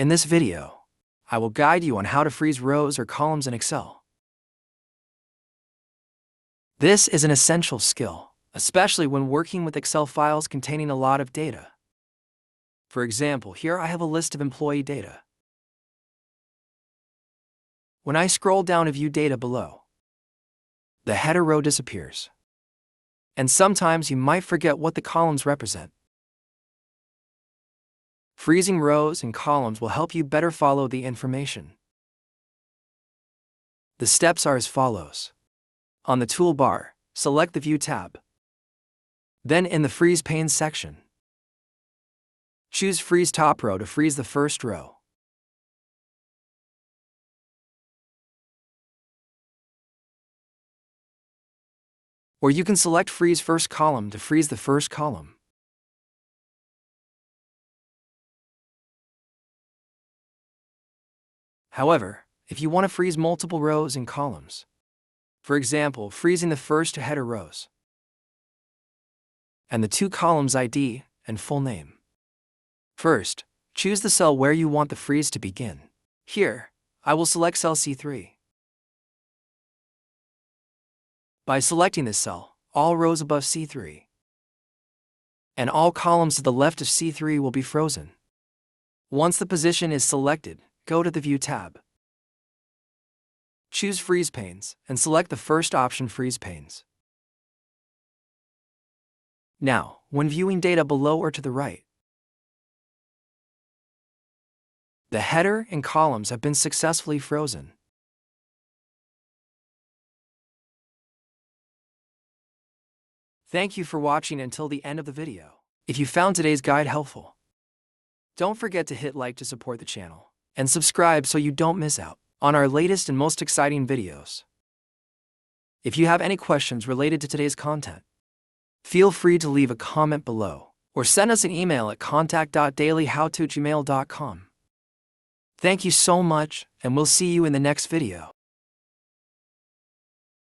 In this video, I will guide you on how to freeze rows or columns in Excel. This is an essential skill, especially when working with Excel files containing a lot of data. For example, here I have a list of employee data. When I scroll down to view data below, the header row disappears. And sometimes you might forget what the columns represent. Freezing rows and columns will help you better follow the information. The steps are as follows. On the toolbar, select the View tab. Then in the Freeze pane section, choose Freeze Top Row to freeze the first row. Or you can select Freeze First Column to freeze the first column. However, if you want to freeze multiple rows and columns, for example, freezing the first two header rows and the two columns ID and full name. First, choose the cell where you want the freeze to begin. Here, I will select cell C3. By selecting this cell, all rows above C3 and all columns to the left of C3 will be frozen. Once the position is selected, go to the View tab. Choose Freeze Panes and select the first option, Freeze Panes. Now, when viewing data below or to the right, the header and columns have been successfully frozen. Thank you for watching until the end of the video. If you found today's guide helpful, don't forget to hit like to support the channel and subscribe so you don't miss out on our latest and most exciting videos. If you have any questions related to today's content, feel free to leave a comment below or send us an email at contact.dailyhowto@gmail.com. Thank you so much, and we'll see you in the next video.